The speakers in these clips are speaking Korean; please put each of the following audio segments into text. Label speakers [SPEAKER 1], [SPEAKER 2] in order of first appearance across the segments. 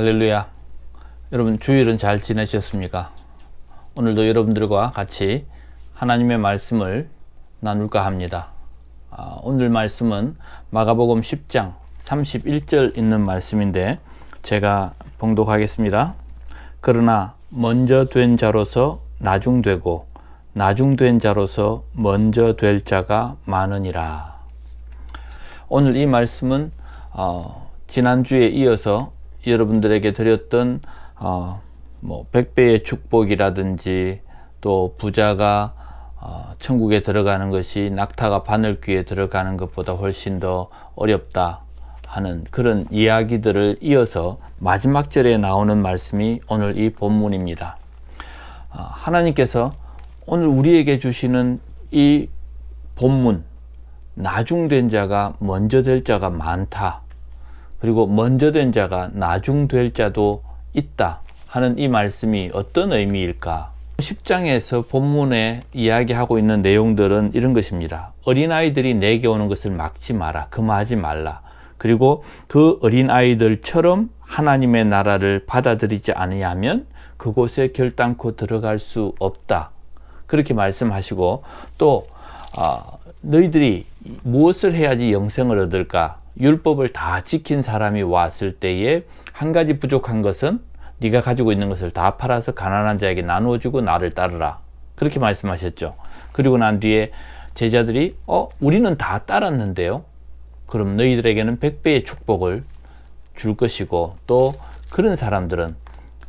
[SPEAKER 1] 할렐루야. 여러분 주일은 잘 지내셨습니까? 오늘도 여러분들과 같이 하나님의 말씀을 나눌까 합니다. 오늘 말씀은 마가복음 10장 31절 있는 말씀인데 제가 봉독하겠습니다. 그러나 먼저 된 자로서 나중되고 나중된 자로서 먼저 될 자가 많으니라. 오늘 이 말씀은 지난주에 이어서 여러분들에게 드렸던 100배의 축복이라든지 또 부자가 천국에 들어가는 것이 낙타가 바늘귀에 들어가는 것보다 훨씬 더 어렵다 하는 그런 이야기들을 이어서 마지막 절에 나오는 말씀이 오늘 이 본문입니다. 하나님께서 오늘 우리에게 주시는 이 본문, 나중된 자가 먼저 될 자가 많다, 그리고 먼저 된 자가 나중될 자도 있다 하는 이 말씀이 어떤 의미일까? 10장에서 본문에 이야기하고 있는 내용들은 이런 것입니다. 어린아이들이 내게 오는 것을 막지 마라, 금하지 말라. 그리고 그 어린아이들처럼 하나님의 나라를 받아들이지 않으면 그곳에 결단코 들어갈 수 없다, 그렇게 말씀하시고, 또 너희들이 무엇을 해야지 영생을 얻을까? 율법을 다 지킨 사람이 왔을 때에 한 가지 부족한 것은 네가 가지고 있는 것을 다 팔아서 가난한 자에게 나누어 주고 나를 따르라, 그렇게 말씀하셨죠. 그리고 난 뒤에 제자들이 우리는 다 따랐는데요, 그럼 너희들에게는 100배의 축복을 줄 것이고 또 그런 사람들은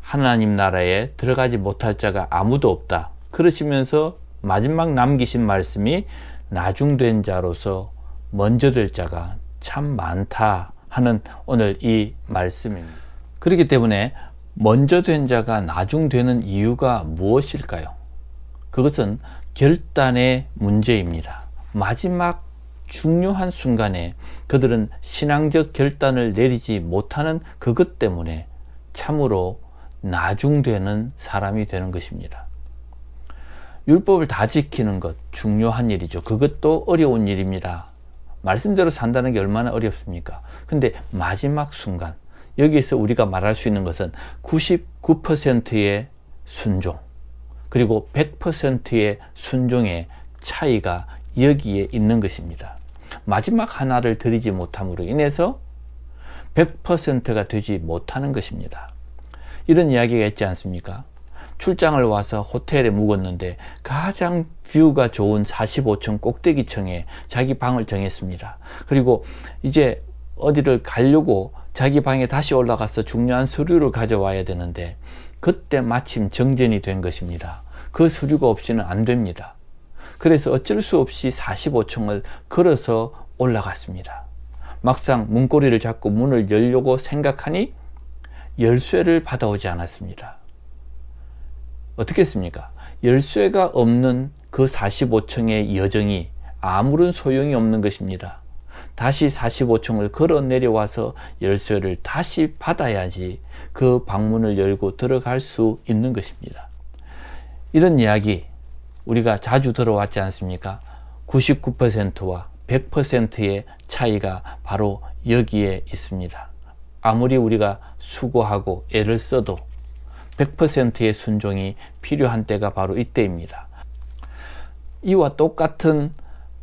[SPEAKER 1] 하나님 나라에 들어가지 못할 자가 아무도 없다, 그러시면서 마지막 남기신 말씀이 나중된 자로서 먼저 될 자가 참 많다 하는 오늘 이 말씀입니다. 그렇기 때문에 먼저 된 자가 나중되는 이유가 무엇일까요? 그것은 결단의 문제입니다. 마지막 중요한 순간에 그들은 신앙적 결단을 내리지 못하는 그것 때문에 참으로 나중되는 사람이 되는 것입니다. 율법을 다 지키는 것 중요한 일이죠. 그것도 어려운 일입니다. 말씀대로 산다는 게 얼마나 어렵습니까? 근데 마지막 순간, 여기에서 우리가 말할 수 있는 것은 99%의 순종, 그리고 100%의 순종의 차이가 여기에 있는 것입니다. 마지막 하나를 드리지 못함으로 인해서 100%가 되지 못하는 것입니다. 이런 이야기가 있지 않습니까? 출장을 와서 호텔에 묵었는데 가장 뷰가 좋은 45층 꼭대기층에 자기 방을 정했습니다. 그리고 이제 어디를 가려고 자기 방에 다시 올라가서 중요한 서류를 가져와야 되는데 그때 마침 정전이 된 것입니다. 그 서류가 없이는 안 됩니다. 그래서 어쩔 수 없이 45층을 걸어서 올라갔습니다. 막상 문고리를 잡고 문을 열려고 생각하니 열쇠를 받아오지 않았습니다. 어떻게 했습니까? 열쇠가 없는 그 45층의 여정이 아무런 소용이 없는 것입니다. 다시 45층을 걸어 내려와서 열쇠를 다시 받아야지 그 방문을 열고 들어갈 수 있는 것입니다. 이런 이야기 우리가 자주 들어왔지 않습니까? 99%와 100%의 차이가 바로 여기에 있습니다. 아무리 우리가 수고하고 애를 써도 100%의 순종이 필요한 때가 바로 이때입니다. 이와 똑같은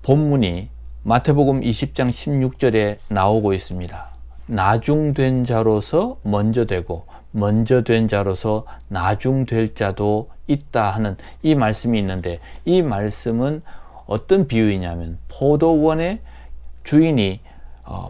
[SPEAKER 1] 본문이 마태복음 20장 16절에 나오고 있습니다. 나중된 자로서 먼저 되고 먼저 된 자로서 나중될 자도 있다 하는 이 말씀이 있는데, 이 말씀은 어떤 비유이냐면 포도원의 주인이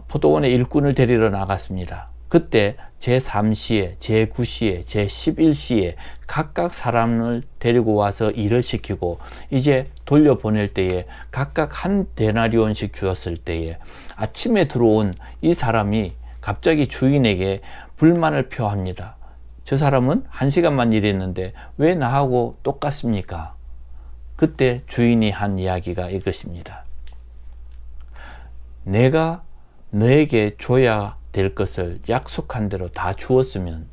[SPEAKER 1] 포도원의 일꾼을 데리러 나갔습니다. 그때 제3시에, 제9시에, 제11시에 각각 사람을 데리고 와서 일을 시키고 이제 돌려보낼 때에 각각 한 데나리온씩 주었을 때에 아침에 들어온 이 사람이 갑자기 주인에게 불만을 표합니다. 저 사람은 1시간만 일했는데 왜 나하고 똑같습니까? 그때 주인이 한 이야기가 이것입니다. 내가 너에게 줘야 될 것을 약속한 대로 다 주었으면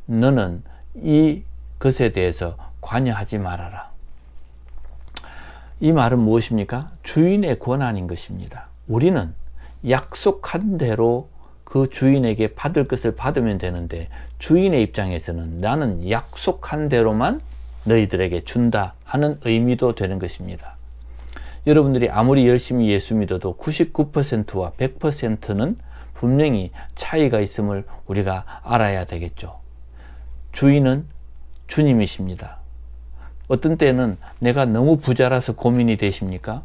[SPEAKER 1] 너는 이 것에 대해서 관여하지 말아라. 이 말은 무엇입니까? 주인의 권한인 것입니다. 우리는 약속한 대로 그 주인에게 받을 것을 받으면 되는데, 주인의 입장에서는 나는 약속한 대로만 너희들에게 준다 하는 의미도 되는 것입니다. 여러분들이 아무리 열심히 예수 믿어도 99%와 100%는 분명히 차이가 있음을 우리가 알아야 되겠죠. 주인은 주님이십니다. 어떤 때는 내가 너무 부자라서 고민이 되십니까?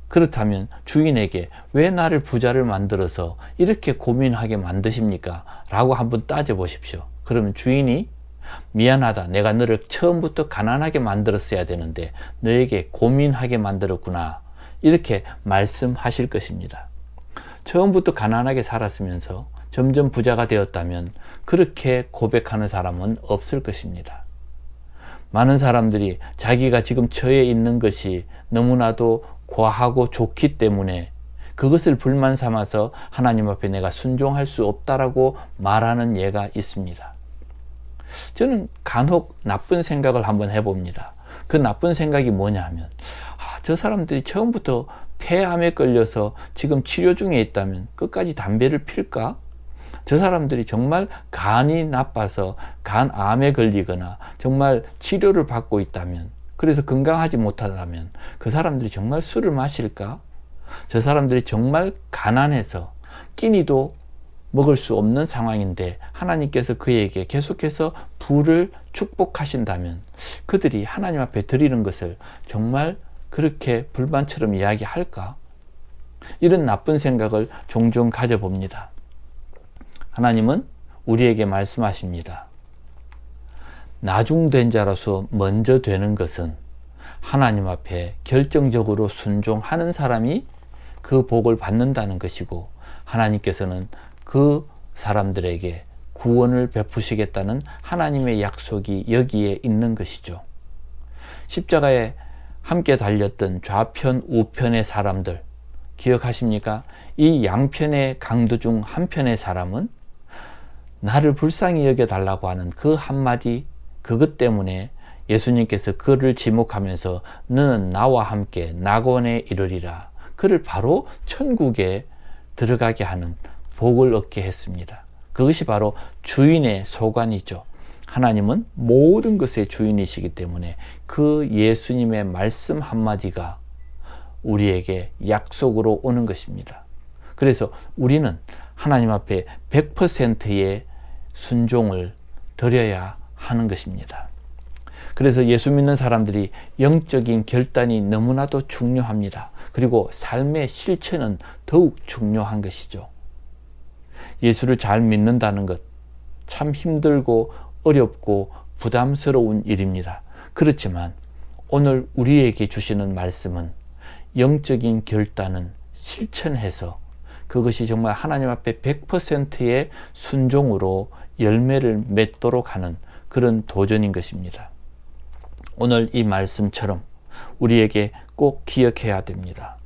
[SPEAKER 1] 그렇다면 주인에게 왜 나를 부자를 만들어서 이렇게 고민하게 만드십니까? 라고 한번 따져보십시오. 그러면 주인이 미안하다. 내가 너를 처음부터 가난하게 만들었어야 되는데 너에게 고민하게 만들었구나. 이렇게 말씀하실 것입니다. 처음부터 가난하게 살았으면서 점점 부자가 되었다면 그렇게 고백하는 사람은 없을 것입니다. 많은 사람들이 자기가 지금 처해 있는 것이 너무나도 과하고 좋기 때문에 그것을 불만 삼아서 하나님 앞에 내가 순종할 수 없다라고 말하는 예가 있습니다. 저는 간혹 나쁜 생각을 한번 해봅니다. 그 나쁜 생각이 뭐냐 하면, 저 사람들이 처음부터 폐암에 걸려서 지금 치료 중에 있다면 끝까지 담배를 필까? 저 사람들이 정말 간이 나빠서 간암에 걸리거나 정말 치료를 받고 있다면, 그래서 건강하지 못하다면 그 사람들이 정말 술을 마실까? 저 사람들이 정말 가난해서 끼니도 먹을 수 없는 상황인데 하나님께서 그에게 계속해서 부를 축복하신다면 그들이 하나님 앞에 드리는 것을 정말 그렇게 불만처럼 이야기할까? 이런 나쁜 생각을 종종 가져봅니다. 하나님은 우리에게 말씀하십니다. 나중된 자로서 먼저 되는 것은 하나님 앞에 결정적으로 순종하는 사람이 그 복을 받는다는 것이고, 하나님께서는 그 사람들에게 구원을 베푸시겠다는 하나님의 약속이 여기에 있는 것이죠. 십자가에 함께 달렸던 좌편 우편의 사람들 기억하십니까? 이 양편의 강도 중 한편의 사람은 나를 불쌍히 여겨달라고 하는 그 한마디, 그것 때문에 예수님께서 그를 지목하면서 너는 나와 함께 낙원에 이르리라, 그를 바로 천국에 들어가게 하는 복을 얻게 했습니다. 그것이 바로 주인의 소관이죠. 하나님은 모든 것의 주인이시기 때문에 그 예수님의 말씀 한마디가 우리에게 약속으로 오는 것입니다. 그래서 우리는 하나님 앞에 100%의 순종을 드려야 하는 것입니다. 그래서 예수 믿는 사람들이 영적인 결단이 너무나도 중요합니다. 그리고 삶의 실천은 더욱 중요한 것이죠. 예수를 잘 믿는다는 것 참 힘들고 어렵고 부담스러운 일입니다. 그렇지만 오늘 우리에게 주시는 말씀은 영적인 결단은 실천해서 그것이 정말 하나님 앞에 100%의 순종으로 열매를 맺도록 하는 그런 도전인 것입니다. 오늘 이 말씀처럼 우리에게 꼭 기억해야 됩니다.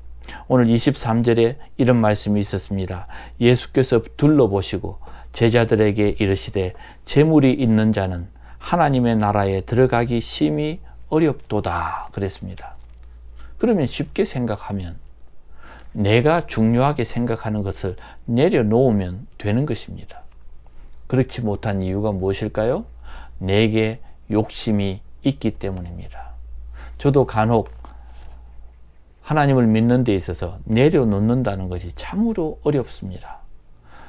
[SPEAKER 1] 오늘 23절에 이런 말씀이 있었습니다. 예수께서 둘러보시고 제자들에게 이르시되 재물이 있는 자는 하나님의 나라에 들어가기 심히 어렵도다 그랬습니다. 그러면 쉽게 생각하면 내가 중요하게 생각하는 것을 내려놓으면 되는 것입니다. 그렇지 못한 이유가 무엇일까요? 내게 욕심이 있기 때문입니다. 저도 간혹 하나님을 믿는 데 있어서 내려놓는다는 것이 참으로 어렵습니다.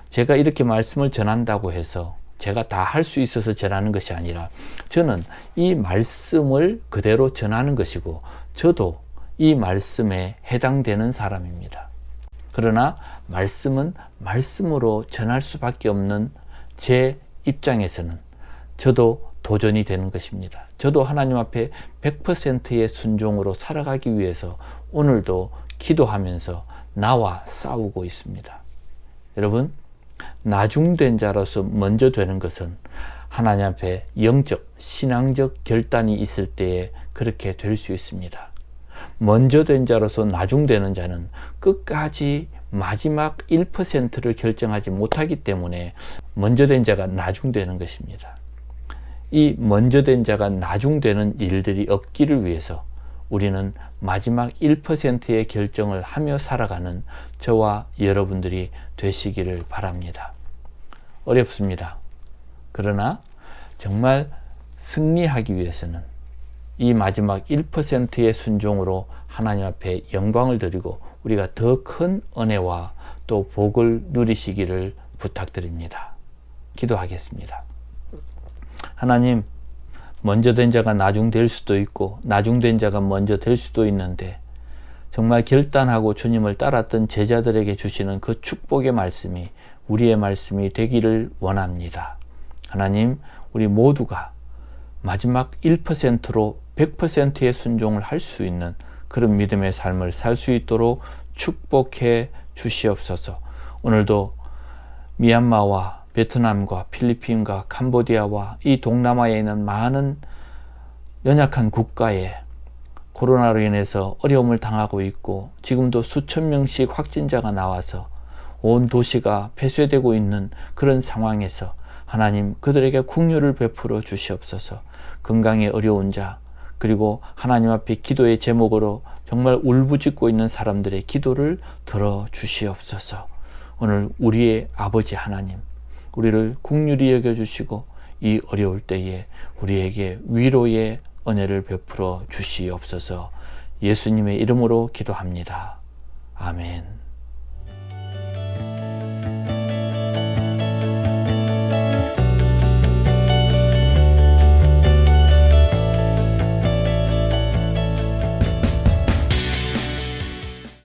[SPEAKER 1] 제가 이렇게 말씀을 전한다고 해서 제가 다 할 수 있어서 전하는 것이 아니라 저는 이 말씀을 그대로 전하는 것이고 저도 이 말씀에 해당되는 사람입니다. 그러나 말씀은 말씀으로 전할 수밖에 없는 제 입장에서는 저도 도전이 되는 것입니다. 저도 하나님 앞에 100%의 순종으로 살아가기 위해서 오늘도 기도하면서 나와 싸우고 있습니다. 여러분, 나중된 자로서 먼저 되는 것은 하나님 앞에 영적, 신앙적 결단이 있을 때에 그렇게 될 수 있습니다. 먼저 된 자로서 나중되는 자는 끝까지 마지막 1%를 결정하지 못하기 때문에 먼저 된 자가 나중되는 것입니다. 이 먼저 된 자가 나중되는 일들이 없기를 위해서 우리는 마지막 1%의 결정을 하며 살아가는 저와 여러분들이 되시기를 바랍니다. 어렵습니다. 그러나 정말 승리하기 위해서는 이 마지막 1%의 순종으로 하나님 앞에 영광을 드리고 우리가 더 큰 은혜와 또 복을 누리시기를 부탁드립니다. 기도하겠습니다. 하나님, 먼저 된 자가 나중 될 수도 있고 나중 된 자가 먼저 될 수도 있는데 정말 결단하고 주님을 따랐던 제자들에게 주시는 그 축복의 말씀이 우리의 말씀이 되기를 원합니다. 하나님, 우리 모두가 마지막 1%로 100%의 순종을 할 수 있는 그런 믿음의 삶을 살 수 있도록 축복해 주시옵소서. 오늘도 미얀마와 베트남과 필리핀과 캄보디아와 이 동남아에 있는 많은 연약한 국가에 코로나로 인해서 어려움을 당하고 있고 지금도 수천 명씩 확진자가 나와서 온 도시가 폐쇄되고 있는 그런 상황에서 하나님 그들에게 긍휼을 베풀어 주시옵소서. 건강에 어려운 자 그리고 하나님 앞에 기도의 제목으로 정말 울부짖고 있는 사람들의 기도를 들어 주시옵소서. 오늘 우리의 아버지 하나님, 우리를 긍휼히 여겨주시고 이 어려울 때에 우리에게 위로의 은혜를 베풀어 주시옵소서. 예수님의 이름으로 기도합니다. 아멘.